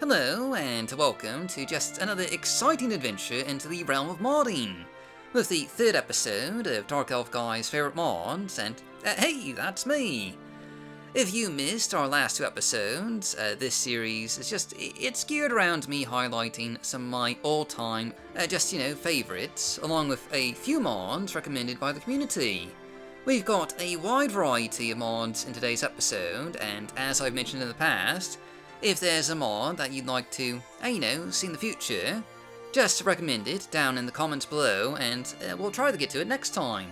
Hello, and welcome to just another exciting adventure into the realm of modding, with the third episode of Darkelfguy's favourite mods, and hey, that's me! If you missed our last two episodes, this series is it's geared around me highlighting some of my all-time, favourites, along with a few mods recommended by the community. We've got a wide variety of mods in today's episode, and as I've mentioned in the past, if there's a mod that you'd like to, see in the future, just recommend it down in the comments below, and we'll try to get to it next time.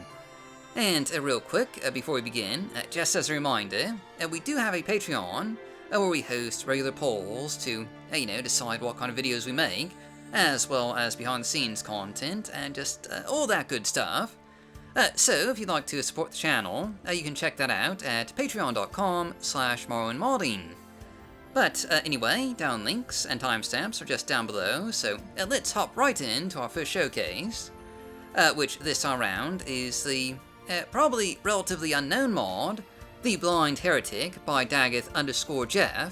And real quick, before we begin, just as a reminder, we do have a Patreon, where we host regular polls to, decide what kind of videos we make, as well as behind-the-scenes content, and just all that good stuff. So, if you'd like to support the channel, you can check that out at patreon.com/morrowindmodding. But anyway, down links and timestamps are just down below, so let's hop right into our first showcase, which this time around is the probably relatively unknown mod, the Blind Heretic by Daggeth_Jeff.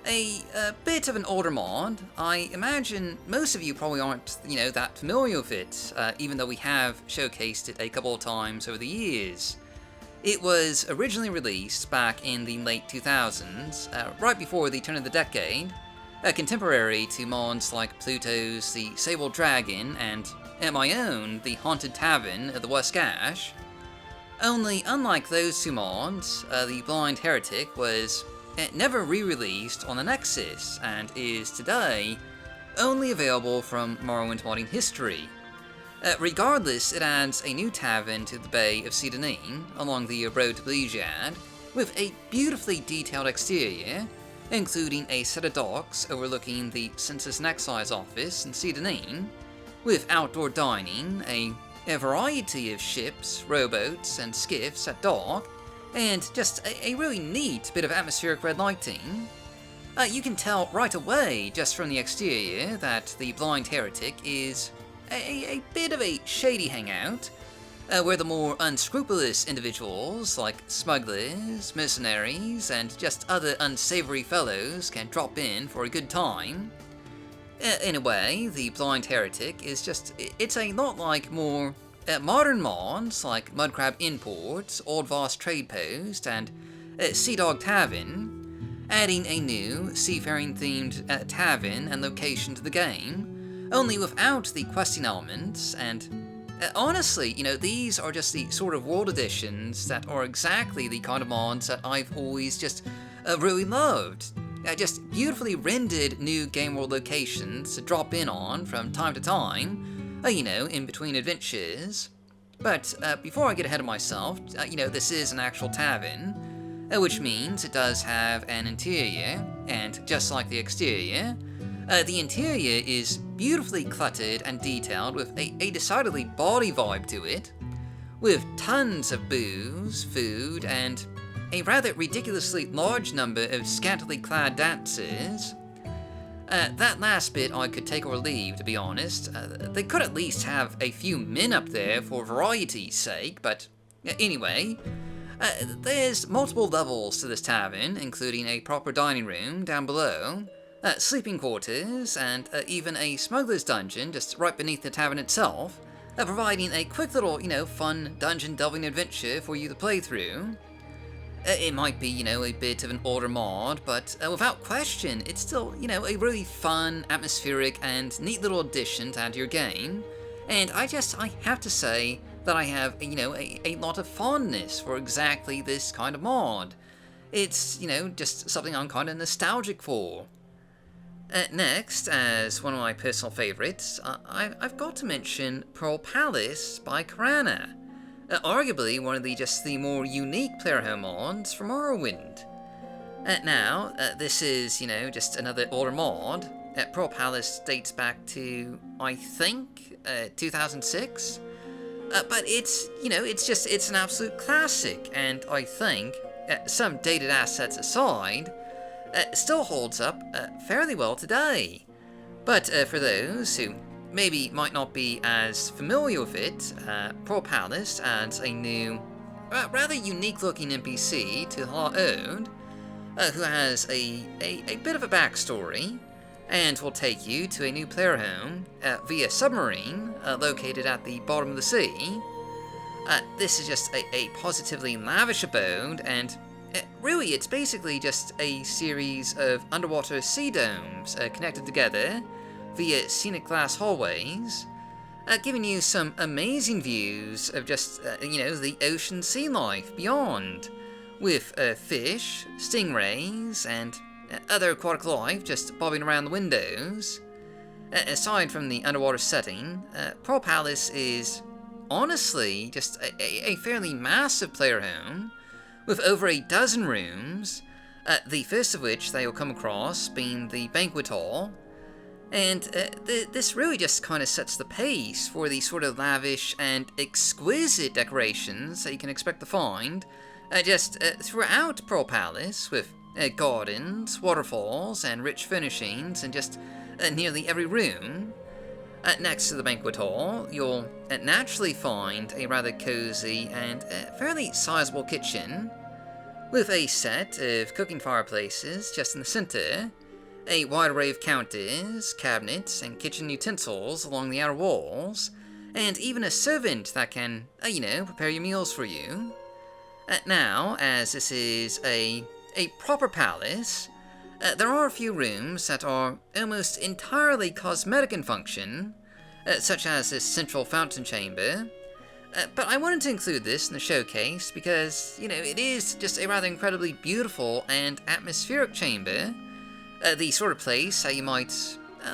A bit of an older mod. I imagine most of you probably aren't, that familiar with it, even though we have showcased it a couple of times over the years. It was originally released back in the late 2000s, right before the turn of the decade, contemporary to mods like Pluto's The Sable Dragon and my own, The Haunted Tavern of the Waskash. Only unlike those two mods, the Blind Heretic was never re-released on the Nexus, and is today only available from Morrowind modding history. Regardless, it adds a new tavern to the Bay of Sedanine, along the road to Oblivion, with a beautifully detailed exterior, including a set of docks overlooking the Census and Excise office in Sedanine, with outdoor dining, a variety of ships, rowboats, and skiffs at dock, and just a really neat bit of atmospheric red lighting. You can tell right away, just from the exterior, that the Blind Heretic is a bit of a shady hangout, where the more unscrupulous individuals, like smugglers, mercenaries, and just other unsavory fellows can drop in for a good time. In a way, the Blind Heretic is it's a lot like more modern mods like Mudcrab Imports, Old Voss Trade Post, and Sea Dog Tavern, adding a new seafaring-themed tavern and location to the game, only without the questing elements, and honestly, these are just the sort of world additions that are exactly the kind of mods that I've always really loved. Just beautifully rendered new game world locations to drop in on from time to time, in between adventures. But before I get ahead of myself, this is an actual tavern, which means it does have an interior, and just like the exterior, the interior is beautifully cluttered and detailed with a decidedly bawdy vibe to it, with tons of booze, food, and a rather ridiculously large number of scantily clad dancers. That last bit I could take or leave, to be honest. They could at least have a few men up there for variety's sake, but anyway. There's multiple levels to this tavern, including a proper dining room down below, sleeping quarters, and even a smuggler's dungeon just right beneath the tavern itself, providing a quick little, fun dungeon delving adventure for you to play through. It might be, a bit of an older mod, but without question, it's still, a really fun, atmospheric, and neat little addition to add to your game. And I have to say that I have, a lot of fondness for exactly this kind of mod. It's, just something I'm kind of nostalgic for. Next, as one of my personal favourites, I've got to mention Pearl Palace by Korana. Arguably one of the more unique player home mods from Morrowind. Now, this is, just another older mod. Pearl Palace dates back to, I think, 2006. But it's an absolute classic, and I think, some dated assets aside, still holds up fairly well today. But for those who maybe might not be as familiar with it, Pearl Palace adds a new, rather unique looking NPC to the Ode, who has a bit of a backstory, and will take you to a new player home via submarine located at the bottom of the sea. This is just a positively lavish abode, and really it's basically just a series of underwater sea domes connected together via scenic glass hallways, giving you some amazing views of just, the ocean sea life beyond, with fish, stingrays, and other aquatic life just bobbing around the windows. Aside from the underwater setting, Pearl Palace is honestly just a fairly massive player home, with over a dozen rooms, the first of which they will come across being the banquet hall. And this really just kind of sets the pace for the sort of lavish and exquisite decorations that you can expect to find throughout Pearl Palace, with gardens, waterfalls, and rich furnishings in just nearly every room. Next to the banquet hall, you'll naturally find a rather cozy and fairly sizable kitchen, with a set of cooking fireplaces just in the center, a wide array of counters, cabinets, and kitchen utensils along the outer walls, and even a servant that can, prepare your meals for you. Now, as this is a proper palace, there are a few rooms that are almost entirely cosmetic in function, such as this central fountain chamber, but I wanted to include this in the showcase because, it is just a rather incredibly beautiful and atmospheric chamber, the sort of place that you might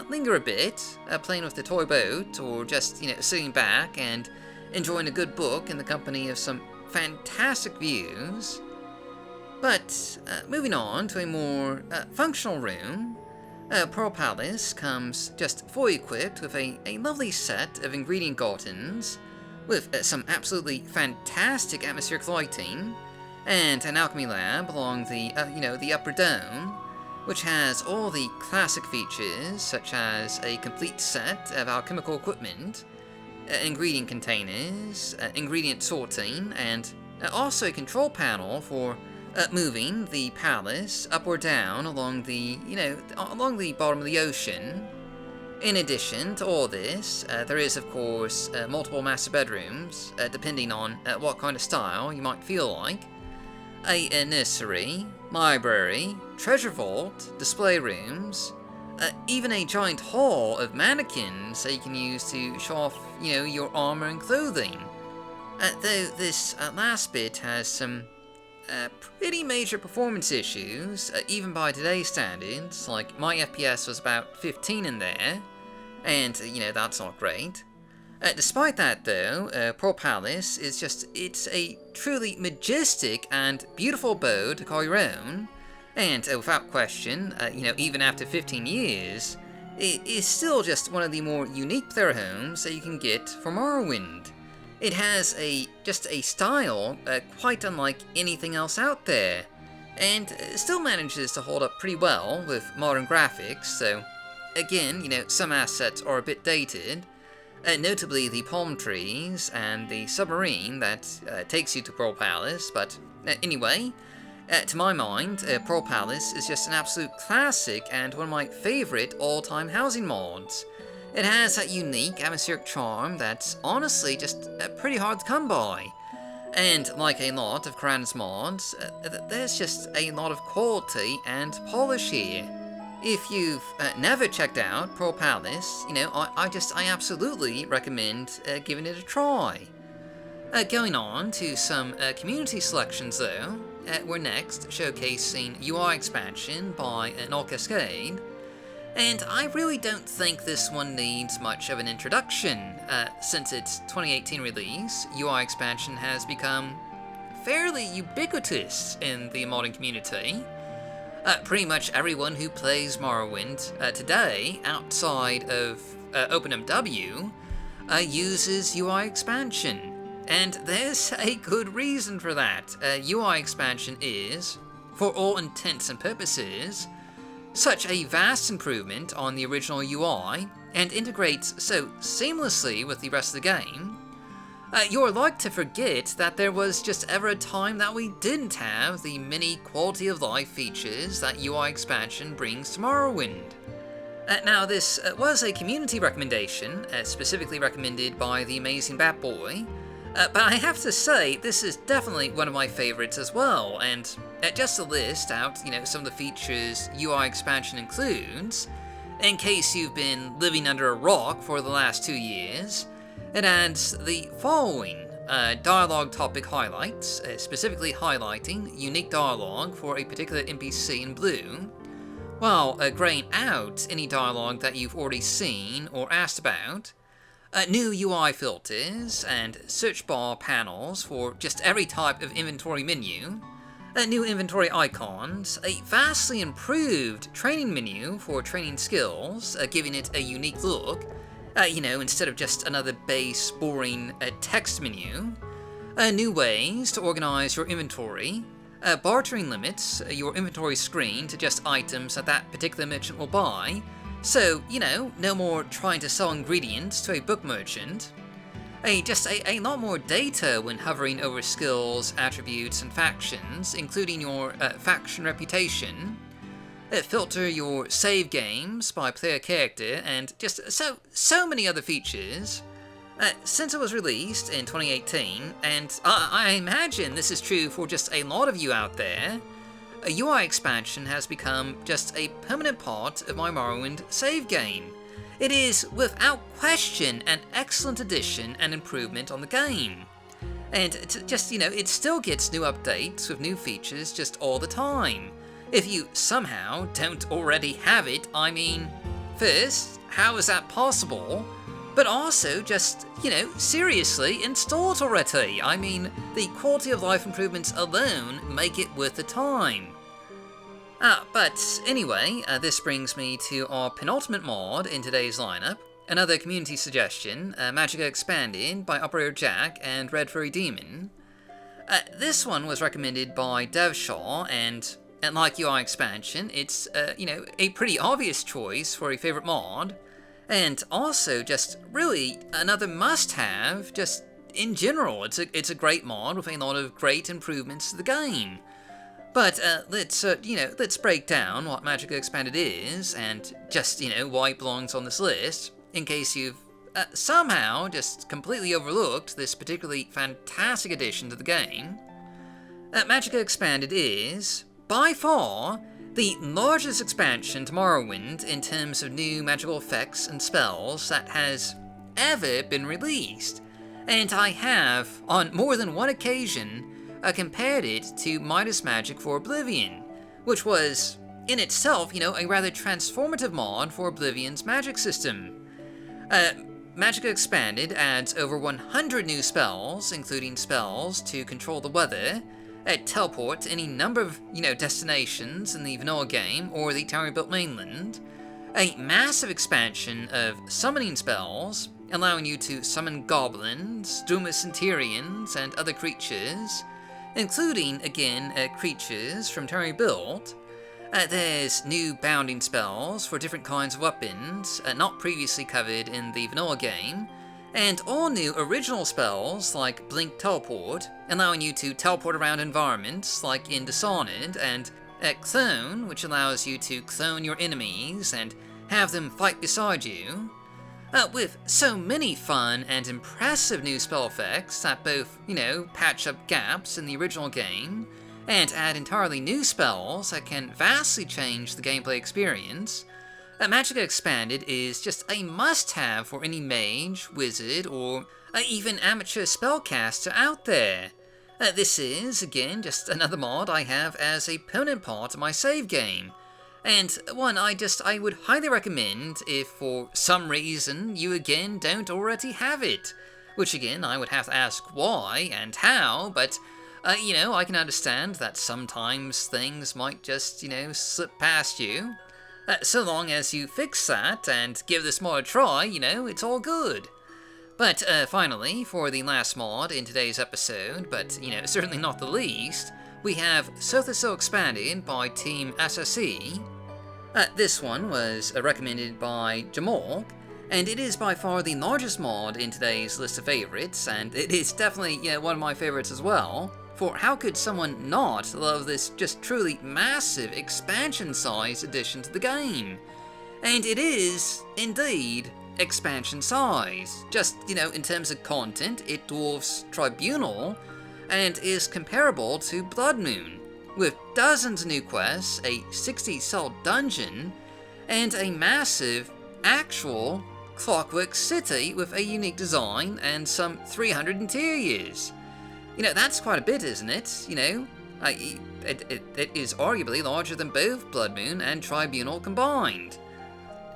linger a bit, playing with the toy boat, or just, sitting back and enjoying a good book in the company of some fantastic views. But moving on to a more functional room, Pearl Palace comes just fully equipped with a lovely set of ingredient gardens, with some absolutely fantastic atmospheric lighting, and an alchemy lab along the upper dome, which has all the classic features such as a complete set of alchemical equipment, ingredient containers, ingredient sorting, and also a control panel for moving the palace up or down along the bottom of the ocean. In addition to all this, there is of course multiple master bedrooms, depending on what kind of style you might feel like, a nursery, library, treasure vault, display rooms, even a giant hall of mannequins that you can use to show off, your armor and clothing. Though this last bit has some pretty major performance issues, even by today's standards. Like, my FPS was about 15 in there, and, that's not great. Despite that, though, Pearl Palace is it's a truly majestic and beautiful abode to call your own, and without question, even after 15 years, it is still just one of the more unique player homes that you can get from Morrowind. It has a style quite unlike anything else out there, and still manages to hold up pretty well with modern graphics, so again, some assets are a bit dated, notably the palm trees and the submarine that takes you to Pearl Palace, but anyway, to my mind, Pearl Palace is just an absolute classic and one of my favorite all-time housing mods. It has that unique atmospheric charm that's honestly just pretty hard to come by. And like a lot of Korana's mods, there's just a lot of quality and polish here. If you've never checked out Pearl Palace, I absolutely recommend giving it a try. Going on to some community selections though, we're next showcasing UI Expansion by NullCascade. And I really don't think this one needs much of an introduction. Since its 2018 release, UI Expansion has become fairly ubiquitous in the modding community. Pretty much everyone who plays Morrowind today, outside of OpenMW, uses UI Expansion. And there's a good reason for that. UI Expansion is, for all intents and purposes, such a vast improvement on the original UI, and integrates so seamlessly with the rest of the game, You're like to forget that there was just ever a time that we didn't have the many quality of life features that UI Expansion brings to Morrowind. Now, this was a community recommendation, specifically recommended by the amazing Batboy, but I have to say, this is definitely one of my favorites as well, and just to list out, some of the features UI Expansion includes, in case you've been living under a rock for the last 2 years, it adds the following dialogue topic highlights, specifically highlighting unique dialogue for a particular NPC in blue, while graying out any dialogue that you've already seen or asked about, new UI filters and search bar panels for just every type of inventory menu, new inventory icons, a vastly improved training menu for training skills, giving it a unique look, instead of just another base, boring text menu, new ways to organize your inventory, bartering limits your inventory screen to just items that particular merchant will buy, so, no more trying to sell ingredients to a book merchant, just a lot more data when hovering over skills, attributes, and factions, including your faction reputation, filter your save games by player character, and just so many other features. Since it was released in 2018, and I imagine this is true for just a lot of you out there, a UI expansion has become just a permanent part of my Morrowind save game. It is, without question, an excellent addition and improvement on the game. And it still gets new updates with new features just all the time. If you somehow don't already have it, I mean, first, how is that possible? But also, seriously, install it already. I mean, the quality of life improvements alone make it worth the time. But anyway, this brings me to our penultimate mod in today's lineup, another community suggestion, Magicka Expanded by OperatorJack and RedFurryDemon. This one was recommended by DevShaw, and like UI Expansion, it's, a pretty obvious choice for a favorite mod. And also, just really another must-have, just in general. It's a great mod with a lot of great improvements to the game. But let's break down what Magicka Expanded is, and just why it belongs on this list, in case you've somehow just completely overlooked this particularly fantastic addition to the game. Magicka Expanded is, by far, the largest expansion to Morrowind in terms of new magical effects and spells that has ever been released, and I have, on more than one occasion, compared it to Midas Magic for Oblivion, which was, in itself, a rather transformative mod for Oblivion's magic system. Magicka Expanded adds over 100 new spells, including spells to control the weather, teleport to any number of, destinations in the vanilla game or the Tower-built mainland, a massive expansion of summoning spells, allowing you to summon goblins, Centurions, and other creatures, including, again, creatures from Tower-built. There's new bounding spells for different kinds of weapons, not previously covered in the vanilla game, and all new original spells like Blink Teleport, allowing you to teleport around environments like in Dishonored, and Clone, which allows you to clone your enemies and have them fight beside you. With so many fun and impressive new spell effects that both, patch up gaps in the original game, and add entirely new spells that can vastly change the gameplay experience, Magicka Expanded is just a must-have for any mage, wizard, or even amateur spellcaster out there. This is, again, just another mod I have as a permanent part of my save game, and one I would highly recommend if for some reason you again don't already have it, which again I would have to ask why and how, but I can understand that sometimes things might just, slip past you. So long as you fix that and give this mod a try, it's all good. But finally, for the last mod in today's episode, but certainly not the least, we have Sotha Sil Expanded by Team SSE. This one was recommended by Jamal, And it is by far the largest mod in today's list of favorites, and it is definitely, one of my favorites as well. For how could someone not love this just truly massive expansion-sized addition to the game? And it is, indeed, expansion size. Just, in terms of content, it dwarfs Tribunal, and is comparable to Blood Moon, with dozens of new quests, a 60-cell dungeon, and a massive, actual Clockwork City with a unique design and some 300 interiors. That's quite a bit, isn't it? It is arguably larger than both Blood Moon and Tribunal combined.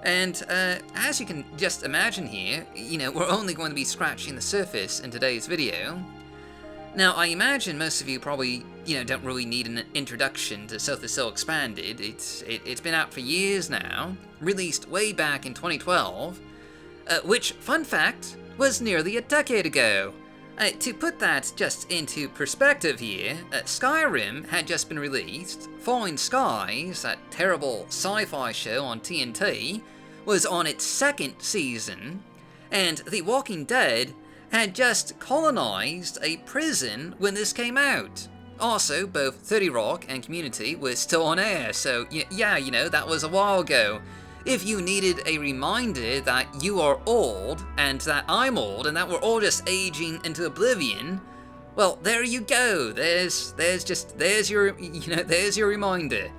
And as you can just imagine here, we're only going to be scratching the surface in today's video. Now, I imagine most of you probably, don't really need an introduction to Sotha Sil Expanded. It's been out for years now, released way back in 2012, which, fun fact, was nearly a decade ago. To put that just into perspective here, Skyrim had just been released, Falling Skies, that terrible sci-fi show on TNT, was on its second season, and The Walking Dead had just colonized a prison when this came out. Also, both 30 Rock and Community were still on air, so yeah, that was a while ago. If you needed a reminder that you are old, and that I'm old, and that we're all just aging into oblivion, well, there you go. There's your reminder.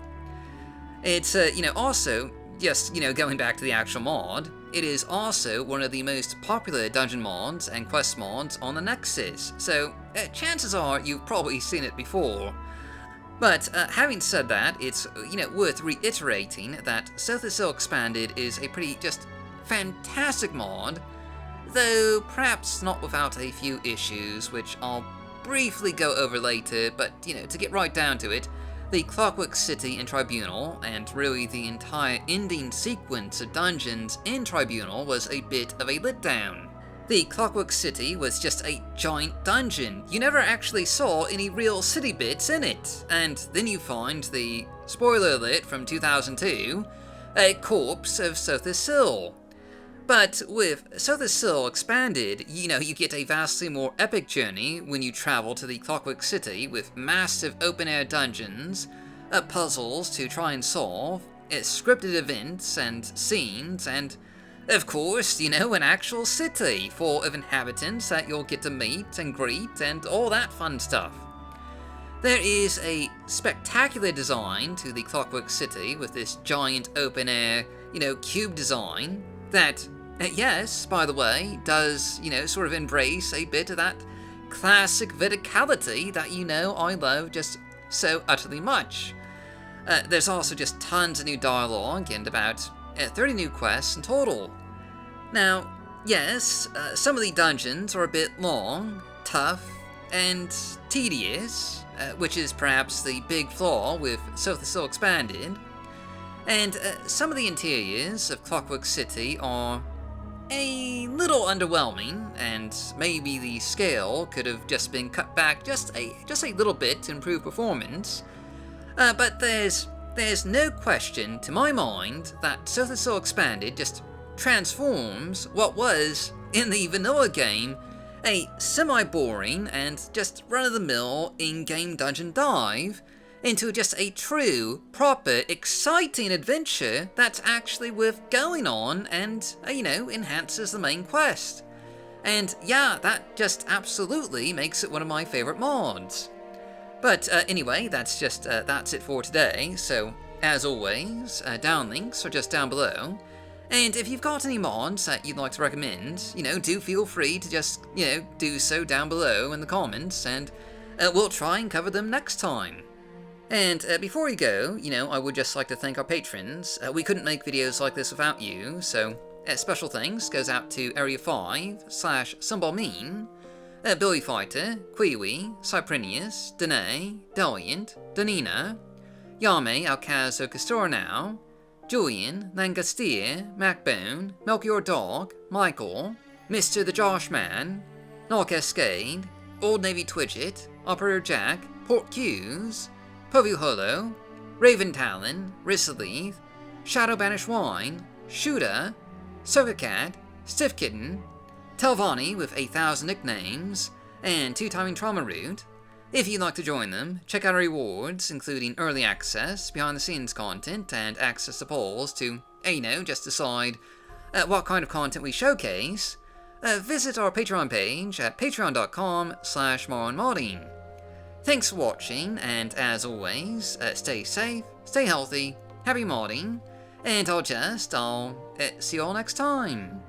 It's, also, just, going back to the actual mod, it is also one of the most popular dungeon mods and quest mods on the Nexus, so chances are you've probably seen it before. But having said that, it's worth reiterating that Sotha Sil Expanded is a pretty just fantastic mod, though perhaps not without a few issues, which I'll briefly go over later. But to get right down to it, the Clockwork City in Tribunal, and really the entire ending sequence of dungeons in Tribunal, was a bit of a letdown. The Clockwork City was just a giant dungeon. You never actually saw any real city bits in it. And then you find the, spoiler alert from 2002, a corpse of Sotha Sil. But with Sotha Sil Expanded, you get a vastly more epic journey when you travel to the Clockwork City with massive open-air dungeons, puzzles to try and solve, scripted events and scenes, and of course, an actual city full of inhabitants that you'll get to meet and greet and all that fun stuff. There is a spectacular design to the Clockwork City with this giant open-air, cube design that, yes, by the way, does, sort of embrace a bit of that classic verticality that I love just so utterly much. There's also just tons of new dialogue and about 30 new quests in total. Now, yes, some of the dungeons are a bit long, tough, and tedious, which is perhaps the big flaw with Sotha Sil Expanded. And some of the interiors of Clockwork City are a little underwhelming, and maybe the scale could have just been cut back just a little bit to improve performance. But there's no question, to my mind, that Sotha Sil Expanded just transforms what was, in the vanilla game, a semi-boring and just run-of-the-mill in-game dungeon dive into just a true, proper, exciting adventure that's actually worth going on and, enhances the main quest. And yeah, that just absolutely makes it one of my favorite mods. But anyway, that's it for today, so as always, downlinks are just down below. And if you've got any mods that you'd like to recommend, do feel free to just, do so down below in the comments, and we'll try and cover them next time. And before we go, I would just like to thank our patrons. We couldn't make videos like this without you, so special thanks goes out to Area 5/Sunbalmean, Billy Fighter, Kiwi, Cyprinius, Danae, Deliant, Danina, Yame Alcazo Castornau, Julian, Langastir, Macbone, Melchior Dog, Michael, Mr. the Josh Man, NullCascade, Old Navy Twidget, OperatorJack, Port Q's, Povey Holo, Raven Talon, Rissalith, Shadow Banish Wine, Shooter, Sokacat, Stiff Kitten, Telvanni with 8,000 nicknames, and two-timing Trauma Root. If you'd like to join them, check out our rewards, including early access, behind-the-scenes content, and access to polls to, just decide what kind of content we showcase. Visit our Patreon page at patreon.com/morrowind. Thanks for watching, and as always, stay safe, stay healthy, happy modding, and I'll see you all next time.